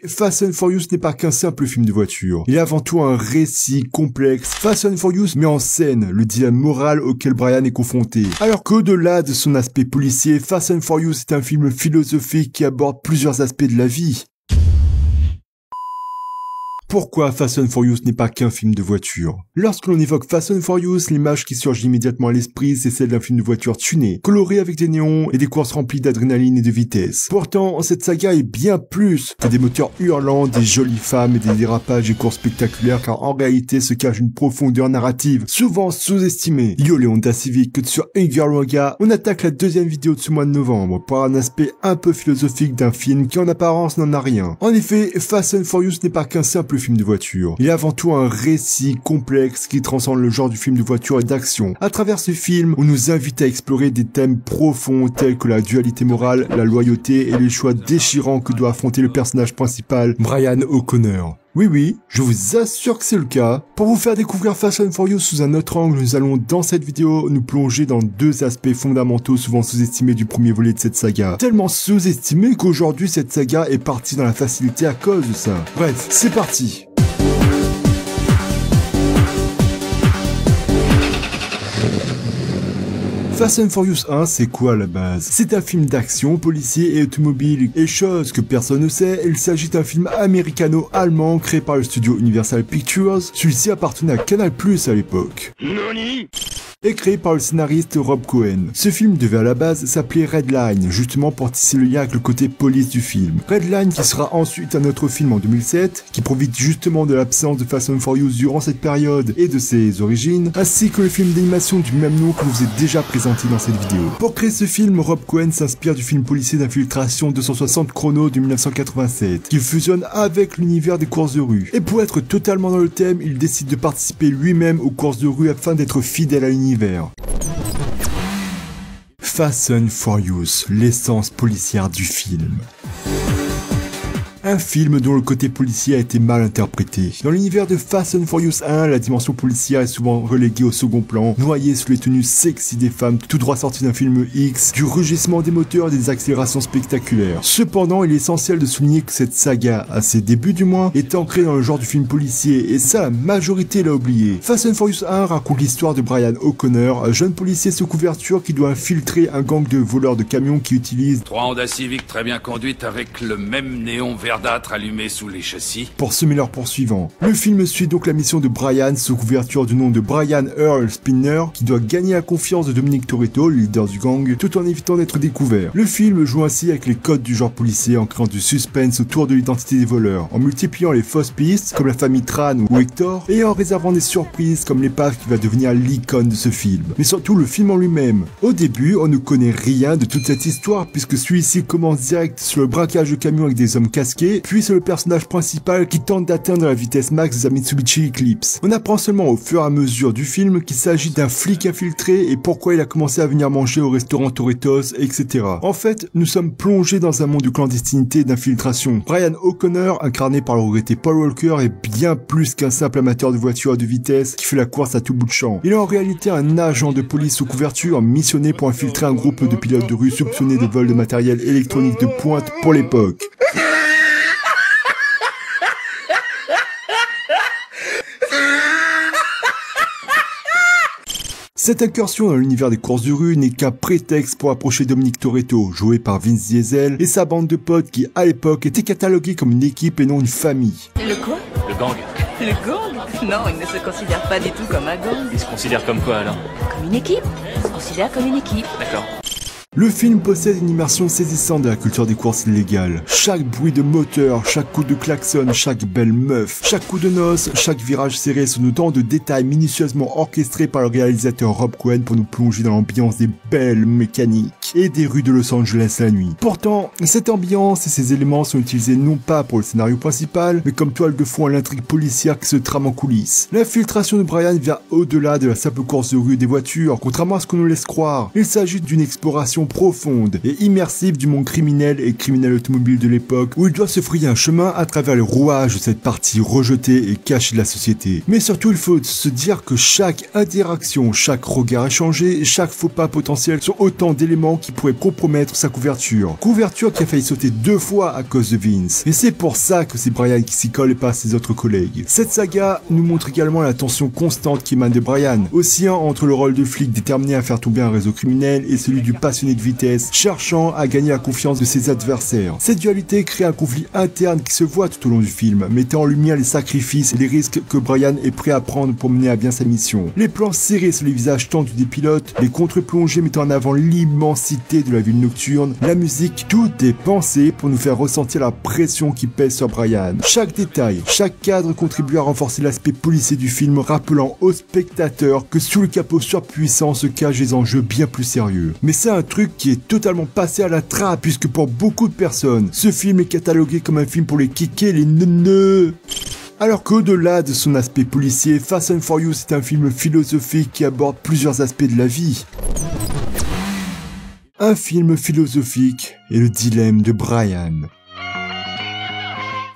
Fast and Furious n'est pas qu'un simple film de voiture. Il est avant tout un récit complexe. Fast and Furious met en scène le dilemme moral auquel Brian est confronté. Alors qu'au-delà de son aspect policier, Fast and Furious est un film philosophique qui aborde plusieurs aspects de la vie. Pourquoi Fast and Furious n'est pas qu'un film de voiture? Lorsque l'on évoque Fast and Furious, l'image qui surgit immédiatement à l'esprit, c'est celle d'un film de voiture tuné, coloré avec des néons et des courses remplies d'adrénaline et de vitesse. Pourtant, cette saga est bien plus que des moteurs hurlants, des jolies femmes et des dérapages et courses spectaculaires, car en réalité se cache une profondeur narrative, souvent sous-estimée. Yo les Honda Civic, sur Inverloga, on attaque la deuxième vidéo de ce mois de novembre, pour un aspect un peu philosophique d'un film qui en apparence n'en a rien. En effet, Fast and Furious n'est pas qu'un simple film de voiture. Il est avant tout un récit complexe qui transcende le genre du film de voiture et d'action. À travers ce film, on nous invite à explorer des thèmes profonds tels que la dualité morale, la loyauté et les choix déchirants que doit affronter le personnage principal, Brian O'Connor. Oui, je vous assure que c'est le cas. Pour vous faire découvrir Fast and Furious sous un autre angle, nous allons dans cette vidéo nous plonger dans deux aspects fondamentaux souvent sous-estimés du premier volet de cette saga. Tellement sous-estimés qu'aujourd'hui cette saga est partie dans la facilité à cause de ça. Bref, c'est parti. Fast and Furious 1, c'est quoi à la base? C'est un film d'action, policier et automobile. Et chose que personne ne sait, il s'agit d'un film américano-allemand créé par le studio Universal Pictures. Celui-ci appartenait à Canal+ à l'époque. Nani? Et créé par le scénariste Rob Cohen. Ce film devait à la base s'appeler Redline, justement pour tisser le lien avec le côté police du film. Redline qui sera ensuite un autre film en 2007, qui profite justement de l'absence de Fast and Furious durant cette période et de ses origines, ainsi que le film d'animation du même nom que je vous ai déjà présenté dans cette vidéo. Pour créer ce film, Rob Cohen s'inspire du film policier d'infiltration 260 Chrono de 1987, qu'il fusionne avec l'univers des courses de rue. Et pour être totalement dans le thème, il décide de participer lui-même aux courses de rue afin d'être fidèle à l'univers. Fast and Furious, l'essence policière du film. Un film dont le côté policier a été mal interprété. Dans l'univers de Fast and Furious 1, la dimension policière est souvent reléguée au second plan, noyée sous les tenues sexy des femmes tout droit sorties d'un film X, du rugissement des moteurs et des accélérations spectaculaires. Cependant, il est essentiel de souligner que cette saga, à ses débuts du moins, est ancrée dans le genre du film policier, et ça, la majorité l'a oublié. Fast and Furious 1 raconte l'histoire de Brian O'Connor, un jeune policier sous couverture qui doit infiltrer un gang de voleurs de camions qui utilisent 3 Honda Civic très bien conduites avec le même néon verdâtre allumé sous les châssis pour semer leurs poursuivants. Le film suit donc la mission de Brian sous couverture du nom de Brian Earl Spinner, qui doit gagner la confiance de Dominic Toretto, le leader du gang, tout en évitant d'être découvert. Le film joue ainsi avec les codes du genre policier en créant du suspense autour de l'identité des voleurs, en multipliant les fausses pistes comme la famille Tran ou Hector, et en réservant des surprises comme l'épave qui va devenir l'icône de ce film. Mais surtout le film en lui-même. Au début, on ne connaît rien de toute cette histoire puisque celui-ci commence direct sur le braquage de camions avec des hommes casqués, puis c'est le personnage principal qui tente d'atteindre la vitesse max de sa Mitsubishi Eclipse. On apprend seulement au fur et à mesure du film qu'il s'agit d'un flic infiltré et pourquoi il a commencé à venir manger au restaurant Toretto's, etc. En fait, nous sommes plongés dans un monde de clandestinité et d'infiltration. Brian O'Connor, incarné par le regretté Paul Walker, est bien plus qu'un simple amateur de voitures de vitesse qui fait la course à tout bout de champ. Il est en réalité un agent de police sous couverture missionné pour infiltrer un groupe de pilotes de rue soupçonnés de vol de matériel électronique de pointe pour l'époque. Cette incursion dans l'univers des courses de rue n'est qu'un prétexte pour approcher Dominic Toretto, joué par Vince Diesel, et sa bande de potes qui, à l'époque, étaient catalogués comme une équipe et non une famille. Le quoi? Le gang. Le gang? Non, il ne se considère pas du tout comme un gang. Il se considère comme quoi alors? Comme une équipe. Il se considère comme une équipe. D'accord. Le film possède une immersion saisissante de la culture des courses illégales. Chaque bruit de moteur, chaque coup de klaxon, chaque belle meuf, chaque coup de noce, chaque virage serré sont autant de détails minutieusement orchestrés par le réalisateur Rob Cohen pour nous plonger dans l'ambiance des belles mécaniques et des rues de Los Angeles la nuit. Pourtant, cette ambiance et ces éléments sont utilisés non pas pour le scénario principal, mais comme toile de fond à l'intrigue policière qui se trame en coulisses. L'infiltration de Brian vient au-delà de la simple course de rue des voitures, contrairement à ce qu'on nous laisse croire. Il s'agit d'une exploration exploration profonde et immersive du monde criminel et criminel automobile de l'époque, où il doit se frayer un chemin à travers les rouages de cette partie rejetée et cachée de la société. Mais surtout, il faut se dire que chaque interaction, chaque regard échangé, chaque faux pas potentiel sont autant d'éléments qui pourraient compromettre sa couverture. Couverture qui a failli sauter 2 fois à cause de Vince. Et c'est pour ça que c'est Brian qui s'y colle et pas ses autres collègues. Cette saga nous montre également la tension constante qui émane de Brian, oscillant entre le rôle de flic déterminé à faire tomber un réseau criminel et celui du passionné de vitesse, cherchant à gagner la confiance de ses adversaires. Cette dualité crée un conflit interne qui se voit tout au long du film, mettant en lumière les sacrifices et les risques que Brian est prêt à prendre pour mener à bien sa mission. Les plans serrés sur les visages tendus des pilotes, les contre-plongées mettant en avant l'immensité de la ville nocturne, la musique, tout est pensé pour nous faire ressentir la pression qui pèse sur Brian. Chaque détail, chaque cadre contribue à renforcer l'aspect policier du film, rappelant aux spectateurs que sous le capot surpuissant se cachent des enjeux bien plus sérieux. Mais c'est un truc qui est totalement passé à la trappe, puisque pour beaucoup de personnes, ce film est catalogué comme un film pour les kékés, les neuneux. Alors qu'au-delà de son aspect policier, Fast and Furious est un film philosophique qui aborde plusieurs aspects de la vie. Un film philosophique et le dilemme de Brian.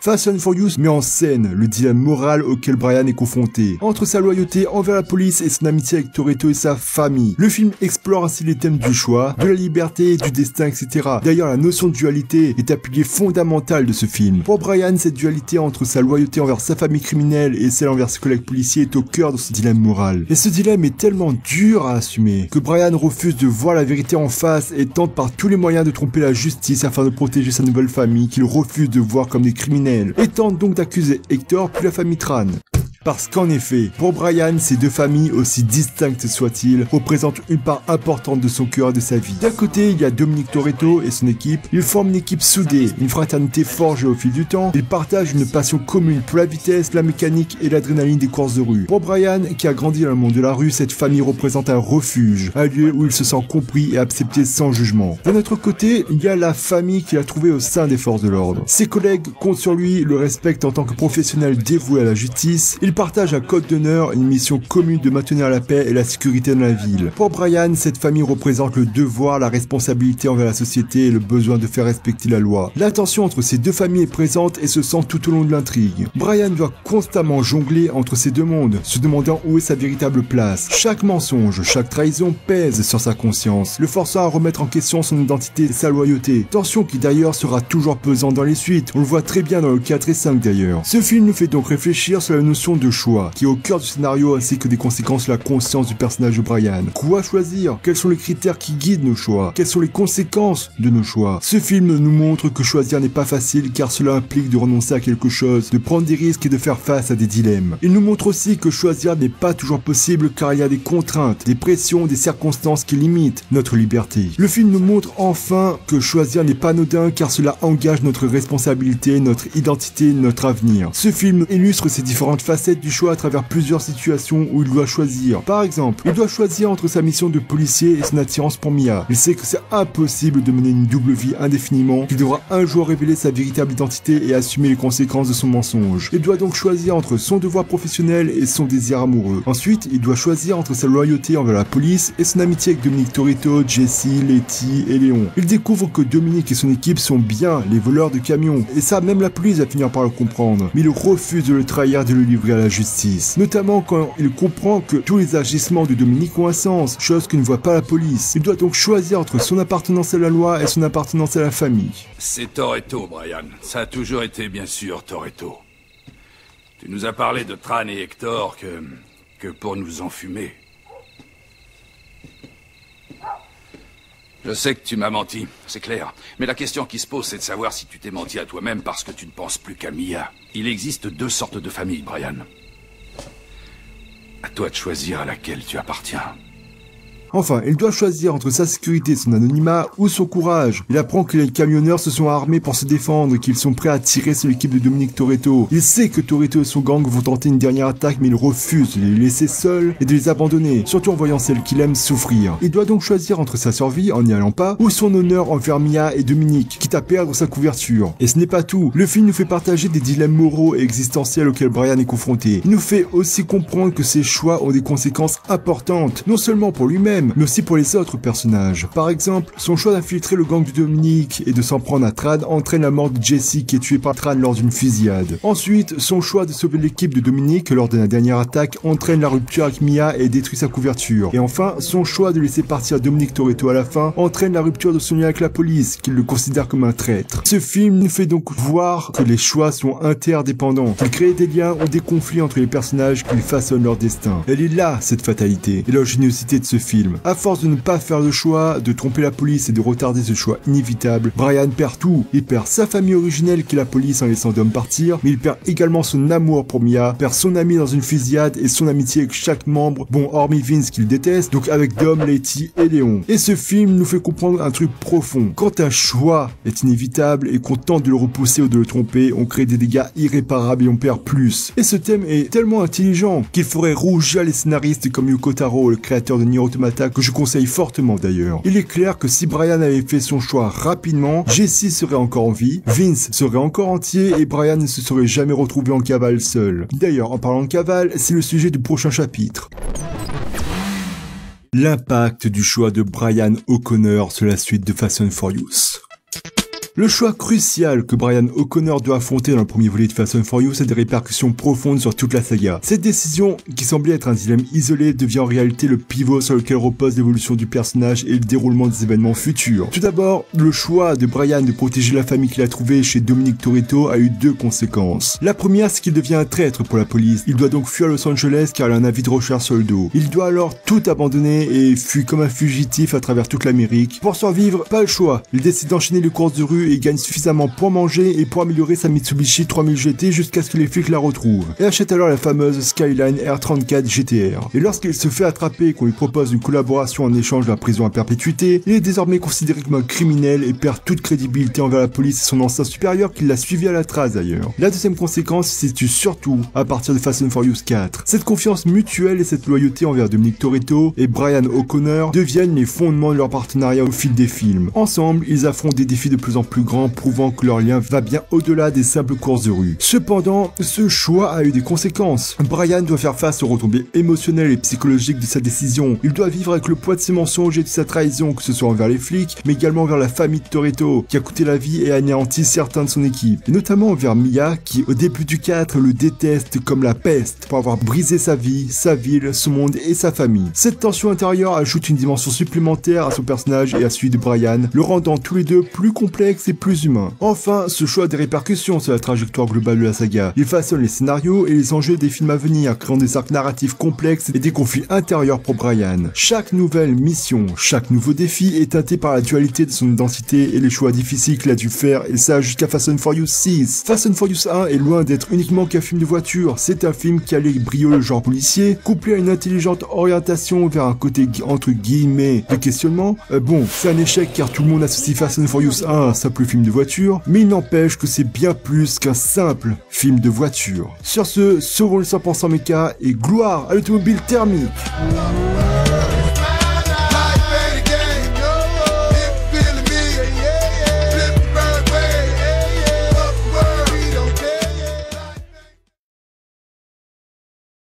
Fast and Furious met en scène le dilemme moral auquel Brian est confronté, entre sa loyauté envers la police et son amitié avec Toretto et sa famille. Le film explore ainsi les thèmes du choix, de la liberté, du destin, etc. D'ailleurs, la notion de dualité est un pilier fondamental de ce film. Pour Brian, cette dualité entre sa loyauté envers sa famille criminelle et celle envers ses collègues policiers est au cœur de ce dilemme moral. Et ce dilemme est tellement dur à assumer que Brian refuse de voir la vérité en face et tente par tous les moyens de tromper la justice afin de protéger sa nouvelle famille qu'il refuse de voir comme des criminels. Et tente donc d'accuser Hector puis la famille Tran. Parce qu'en effet, pour Brian, ces deux familles, aussi distinctes soient-ils, représentent une part importante de son cœur et de sa vie. D'un côté, il y a Dominic Toretto et son équipe. Ils forment une équipe soudée, une fraternité forgée au fil du temps. Ils partagent une passion commune pour la vitesse, la mécanique et l'adrénaline des courses de rue. Pour Brian, qui a grandi dans le monde de la rue, cette famille représente un refuge, un lieu où il se sent compris et accepté sans jugement. D'un autre côté, il y a la famille qu'il a trouvée au sein des forces de l'ordre. Ses collègues comptent sur lui, le respectent en tant que professionnel dévoué à la justice. Ils partagent un code d'honneur, une mission commune de maintenir la paix et la sécurité dans la ville. Pour Brian, cette famille représente le devoir, la responsabilité envers la société et le besoin de faire respecter la loi. La tension entre ces deux familles est présente et se sent tout au long de l'intrigue. Brian doit constamment jongler entre ces deux mondes, se demandant où est sa véritable place. Chaque mensonge, chaque trahison pèse sur sa conscience, le forçant à remettre en question son identité et sa loyauté. Tension qui d'ailleurs sera toujours pesante dans les suites, on le voit très bien dans le 4 et 5 d'ailleurs. Ce film nous fait donc réfléchir sur la notion de choix, qui est au cœur du scénario ainsi que des conséquences sur la conscience du personnage de Brian. Quoi choisir? Quels sont les critères qui guident nos choix? Quelles sont les conséquences de nos choix? Ce film nous montre que choisir n'est pas facile car cela implique de renoncer à quelque chose, de prendre des risques et de faire face à des dilemmes. Il nous montre aussi que choisir n'est pas toujours possible car il y a des contraintes, des pressions, des circonstances qui limitent notre liberté. Le film nous montre enfin que choisir n'est pas anodin car cela engage notre responsabilité, notre identité, notre avenir. Ce film illustre ces différentes facettes du choix à travers plusieurs situations où il doit choisir. Par exemple, il doit choisir entre sa mission de policier et son attirance pour Mia. Il sait que c'est impossible de mener une double vie indéfiniment, qu'il devra un jour révéler sa véritable identité et assumer les conséquences de son mensonge. Il doit donc choisir entre son devoir professionnel et son désir amoureux. Ensuite, il doit choisir entre sa loyauté envers la police et son amitié avec Dominic Toretto, Jesse, Letty et Léon. Il découvre que Dominic et son équipe sont bien les voleurs de camions, et ça même la police va finir par le comprendre. Mais il refuse de le trahir et de le livrer à la justice. Notamment quand il comprend que tous les agissements de Dominic ont un sens, chose que ne voit pas la police. Il doit donc choisir entre son appartenance à la loi et son appartenance à la famille. C'est Toretto, Brian. Ça a toujours été, bien sûr, Toretto. Tu nous as parlé de Tran et Hector que pour nous enfumer. Je sais que tu m'as menti, c'est clair. Mais la question qui se pose, c'est de savoir si tu t'es menti à toi-même parce que tu ne penses plus qu'à Mia. Il existe deux sortes de familles, Brian. À toi de choisir à laquelle tu appartiens. Enfin, il doit choisir entre sa sécurité, son anonymat ou son courage. Il apprend que les camionneurs se sont armés pour se défendre et qu'ils sont prêts à tirer sur l'équipe de Dominic Toretto. Il sait que Toretto et son gang vont tenter une dernière attaque mais il refuse de les laisser seuls et de les abandonner, surtout en voyant celle qu'il aime souffrir. Il doit donc choisir entre sa survie en n'y allant pas ou son honneur envers Mia et Dominic, quitte à perdre sa couverture. Et ce n'est pas tout. Le film nous fait partager des dilemmes moraux et existentiels auxquels Brian est confronté. Il nous fait aussi comprendre que ses choix ont des conséquences importantes, non seulement pour lui-même, lui-même, mais aussi pour les autres personnages. Par exemple, son choix d'infiltrer le gang de Dominic et de s'en prendre à Tran entraîne la mort de Jesse qui est tué par Tran lors d'une fusillade. Ensuite, son choix de sauver l'équipe de Dominic lors de la dernière attaque entraîne la rupture avec Mia et détruit sa couverture. Et enfin, son choix de laisser partir Dominic Toretto à la fin entraîne la rupture de son lien avec la police, qu'il le considère comme un traître. Ce film nous fait donc voir que les choix sont interdépendants, qu'il crée des liens ou des conflits entre les personnages qui façonnent leur destin. Elle est là, cette fatalité, et l'ingéniosité de ce film. À force de ne pas faire le choix, de tromper la police et de retarder ce choix inévitable, Brian perd tout. Il perd sa famille originelle qui est la police en laissant Dom partir, mais il perd également son amour pour Mia, perd son ami dans une fusillade et son amitié avec chaque membre, bon hormis Vince qu'il déteste, donc avec Dom, Letty et Léon. Et ce film nous fait comprendre un truc profond. Quand un choix est inévitable et qu'on tente de le repousser ou de le tromper, on crée des dégâts irréparables et on perd plus. Et ce thème est tellement intelligent qu'il ferait rougir les scénaristes comme Yoko Taro, le créateur de Nier Automata, que je conseille fortement d'ailleurs. Il est clair que si Brian avait fait son choix rapidement, Jesse serait encore en vie, Vince serait encore entier et Brian ne se serait jamais retrouvé en cavale seul. D'ailleurs, en parlant de cavale, c'est le sujet du prochain chapitre. L'impact du choix de Brian O'Connor sur la suite de Fast and Furious. Le choix crucial que Brian O'Connor doit affronter dans le premier volet de Fast and Furious a des répercussions profondes sur toute la saga. Cette décision, qui semblait être un dilemme isolé, devient en réalité le pivot sur lequel repose l'évolution du personnage et le déroulement des événements futurs. Tout d'abord, le choix de Brian de protéger la famille qu'il a trouvée chez Dominic Toretto a eu deux conséquences. La première, c'est qu'il devient un traître pour la police. Il doit donc fuir Los Angeles car il a un avis de recherche sur le dos. Il doit alors tout abandonner et fuit comme un fugitif à travers toute l'Amérique. Pour survivre, pas le choix. Il décide d'enchaîner les courses de rue et gagne suffisamment pour manger et pour améliorer sa Mitsubishi 3000 GT jusqu'à ce que les flics la retrouvent. Et achète alors la fameuse Skyline R34 GTR. Et lorsqu'il se fait attraper et qu'on lui propose une collaboration en échange de la prison à perpétuité, il est désormais considéré comme un criminel et perd toute crédibilité envers la police et son ancien supérieur qui l'a suivi à la trace d'ailleurs. La deuxième conséquence se situe surtout à partir de Fast and Furious 4. Cette confiance mutuelle et cette loyauté envers Dominic Toretto et Brian O'Connor deviennent les fondements de leur partenariat au fil des films. Ensemble, ils affrontent des défis de plus en plus grands, prouvant que leur lien va bien au-delà des simples courses de rue. Cependant, ce choix a eu des conséquences. Brian doit faire face aux retombées émotionnelles et psychologiques de sa décision. Il doit vivre avec le poids de ses mensonges et de sa trahison, que ce soit envers les flics, mais également envers la famille de Toretto, qui a coûté la vie et anéanti certains de son équipe. Et notamment envers Mia, qui au début du 4 le déteste comme la peste, pour avoir brisé sa vie, sa ville, son monde et sa famille. Cette tension intérieure ajoute une dimension supplémentaire à son personnage et à celui de Brian, le rendant tous les deux plus complexes et plus humain. Enfin, ce choix a des répercussions sur la trajectoire globale de la saga. Il façonne les scénarios et les enjeux des films à venir, créant des arcs narratifs complexes et des conflits intérieurs pour Brian. Chaque nouvelle mission, chaque nouveau défi est teinté par la dualité de son identité et les choix difficiles qu'il a dû faire, et ça jusqu'à Fast and Furious 6. Fast and Furious 1 est loin d'être uniquement qu'un film de voiture, c'est un film qui allie brio le genre policier, couplé à une intelligente orientation vers un côté entre guillemets de questionnement. Bon, c'est un échec car tout le monde associe Fast and Furious 1 à un simple film de voiture, mais il n'empêche que c'est bien plus qu'un simple film de voiture. Sur ce, sauvons le 100% méca et gloire à l'automobile thermique.